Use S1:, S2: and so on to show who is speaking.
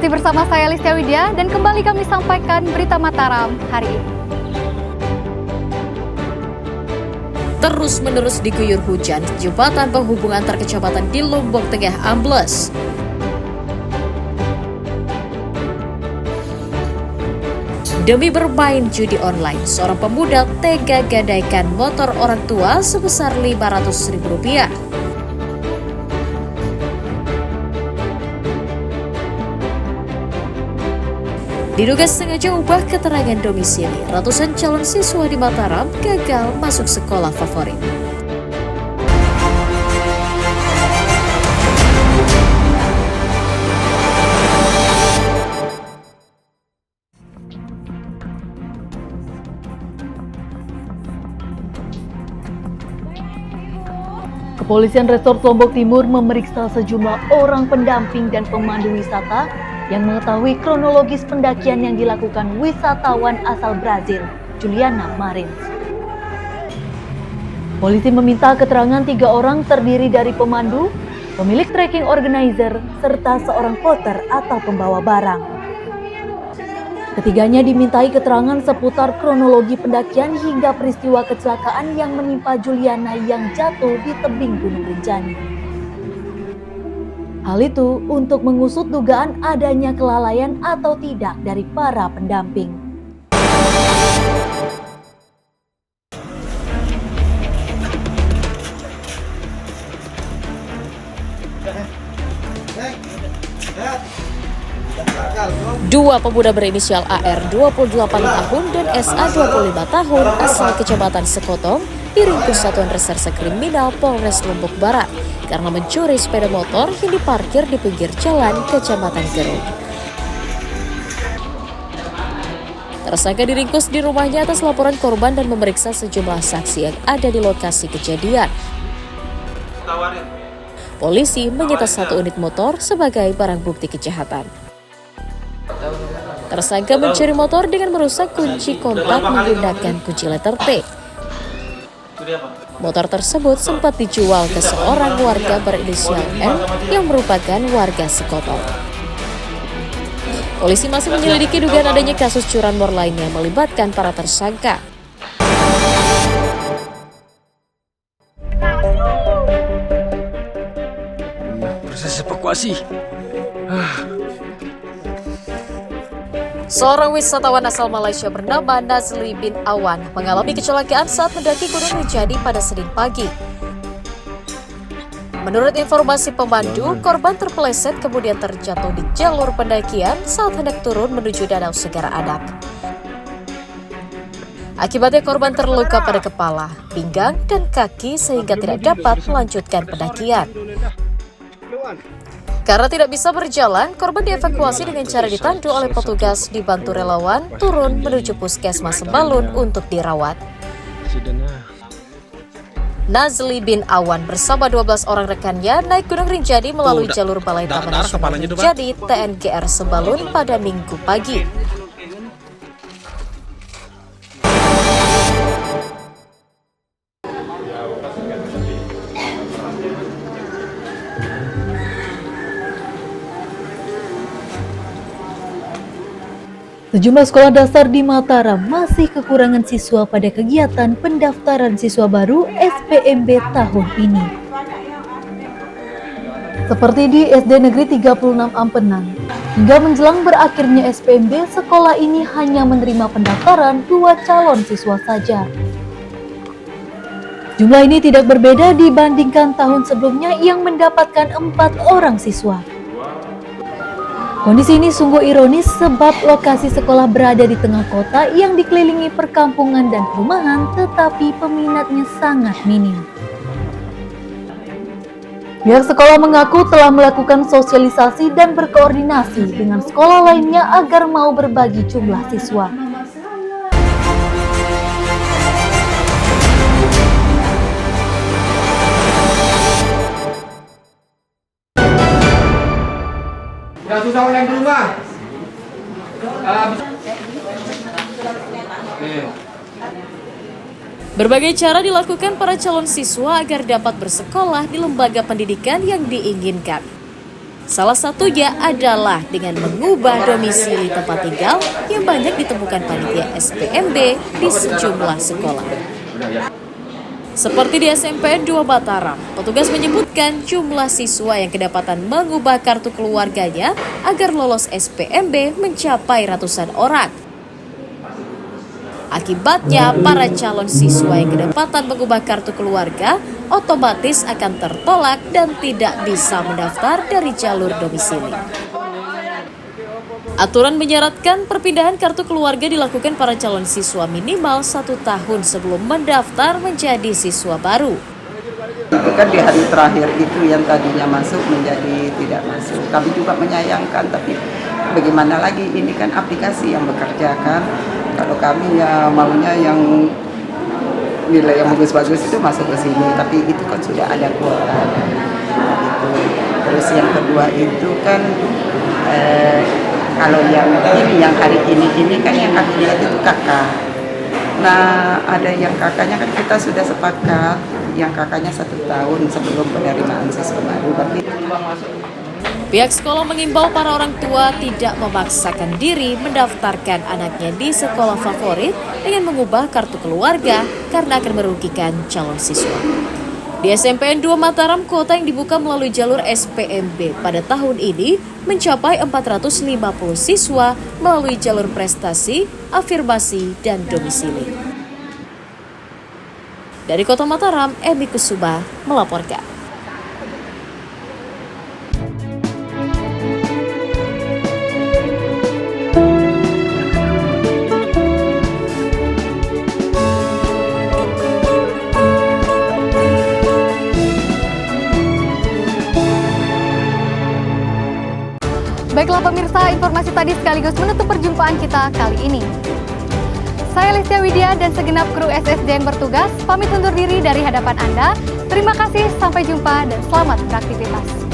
S1: Masih bersama saya Listia Widya dan kembali kami sampaikan berita Mataram hari ini.
S2: Terus-menerus diguyur hujan, jembatan penghubung antar kecamatan di Lombok Tengah ambles. Demi bermain judi online, seorang pemuda tega gadaikan motor orang tua sebesar Rp500.000. Diduga sengaja ubah keterangan domisili, ratusan calon siswa di Mataram gagal masuk sekolah favorit.
S3: Kepolisian Resort Lombok Timur memeriksa sejumlah orang pendamping dan pemandu wisata yang mengetahui kronologis pendakian yang dilakukan wisatawan asal Brazil, Juliana Marins. Polisi meminta keterangan 3 orang terdiri dari pemandu, pemilik trekking organizer, serta seorang porter atau pembawa barang. Ketiganya dimintai keterangan seputar kronologi pendakian hingga peristiwa kecelakaan yang menimpa Juliana yang jatuh di tebing Gunung Rinjani. Hal itu untuk mengusut dugaan adanya kelalaian atau tidak dari para pendamping.
S2: Dua pemuda berinisial AR 28 tahun dan SA 25 tahun asal Kecamatan Sekotong diringkus Satuan Reserse Kriminal Polres Lombok Barat karena mencuri sepeda motor yang diparkir di pinggir jalan Kecamatan Gerung. Tersangka diringkus di rumahnya atas laporan korban dan memeriksa sejumlah saksi yang ada di lokasi kejadian. Polisi menyita 1 unit motor sebagai barang bukti kejahatan. Tersangka mencuri motor dengan merusak kunci kontak menggunakan kunci letter T. Motor tersebut sempat dijual ke seorang warga berinisial M yang merupakan warga Sekotong. Polisi masih menyelidiki dugaan adanya kasus curanmor lainnya melibatkan para tersangka.
S4: Proses evakuasi.
S2: Seorang wisatawan asal Malaysia bernama Nazli bin Awan mengalami kecelakaan saat mendaki Gunung Rinjani pada Senin pagi. Menurut informasi pemandu, korban terpeleset kemudian terjatuh di jalur pendakian saat hendak turun menuju Danau Segara Anak. Akibatnya korban terluka pada kepala, pinggang, dan kaki sehingga tidak dapat melanjutkan pendakian. Karena tidak bisa berjalan, korban dievakuasi dengan cara ditandu oleh petugas dibantu relawan turun menuju puskesmas Sembalun untuk dirawat. Nazli bin Awan bersama 12 orang rekannya naik Gunung Rinjani melalui jalur Balai Taman Nasional Rinjani TNGR Sembalun pada Minggu pagi.
S3: Sejumlah sekolah dasar di Mataram masih kekurangan siswa pada kegiatan pendaftaran siswa baru SPMB tahun ini. Seperti di SD Negeri 36 Ampenan, hingga menjelang berakhirnya SPMB, sekolah ini hanya menerima pendaftaran 2 calon siswa saja. Jumlah ini tidak berbeda dibandingkan tahun sebelumnya yang mendapatkan 4 orang siswa. Kondisi ini sungguh ironis sebab lokasi sekolah berada di tengah kota yang dikelilingi perkampungan dan perumahan, tetapi peminatnya sangat minim. Pihak sekolah mengaku telah melakukan sosialisasi dan berkoordinasi dengan sekolah lainnya agar mau berbagi jumlah siswa.
S5: Udah susah online dulu mah.
S2: Berbagai cara dilakukan para calon siswa agar dapat bersekolah di lembaga pendidikan yang diinginkan. Salah satunya adalah dengan mengubah domisili tempat tinggal yang banyak ditemukan panitia SPMB di sejumlah sekolah. Seperti di SMPN 2 Mataram, petugas menyebutkan jumlah siswa yang kedapatan mengubah kartu keluarganya agar lolos SPMB mencapai ratusan orang. Akibatnya, para calon siswa yang kedapatan mengubah kartu keluarga otomatis akan tertolak dan tidak bisa mendaftar dari jalur domisili. Aturan menyaratkan perpindahan kartu keluarga dilakukan para calon siswa minimal 1 tahun sebelum mendaftar menjadi siswa baru.
S6: Itu kan di hari terakhir itu yang tadinya masuk menjadi tidak masuk. Kami juga menyayangkan, tapi bagaimana lagi, ini kan aplikasi yang bekerja kan. Kalau kami ya maunya yang nilai yang bagus-bagus itu masuk ke sini, tapi itu kan sudah ada kuota. Gitu. Terus yang kedua itu kan kalau yang ini yang hari ini kan yang kami lihat itu kakak. Nah ada yang kakaknya kan kita sudah sepakat, yang kakaknya 1 tahun sebelum penerimaan siswa baru. Berarti
S2: Pihak sekolah mengimbau para orang tua tidak memaksakan diri mendaftarkan anaknya di sekolah favorit dengan mengubah kartu keluarga karena akan merugikan calon siswa. Di SMPN 2 Mataram, kuota yang dibuka melalui jalur SPMB pada tahun ini mencapai 450 siswa melalui jalur prestasi, afirmasi, dan domisili. Dari Kota Mataram, Emi Kusuma melaporkan.
S1: Baiklah pemirsa, informasi tadi sekaligus menutup perjumpaan kita kali ini. Saya Lestia Widya dan segenap kru SSD yang bertugas pamit undur diri dari hadapan Anda. Terima kasih, sampai jumpa dan selamat beraktivitas.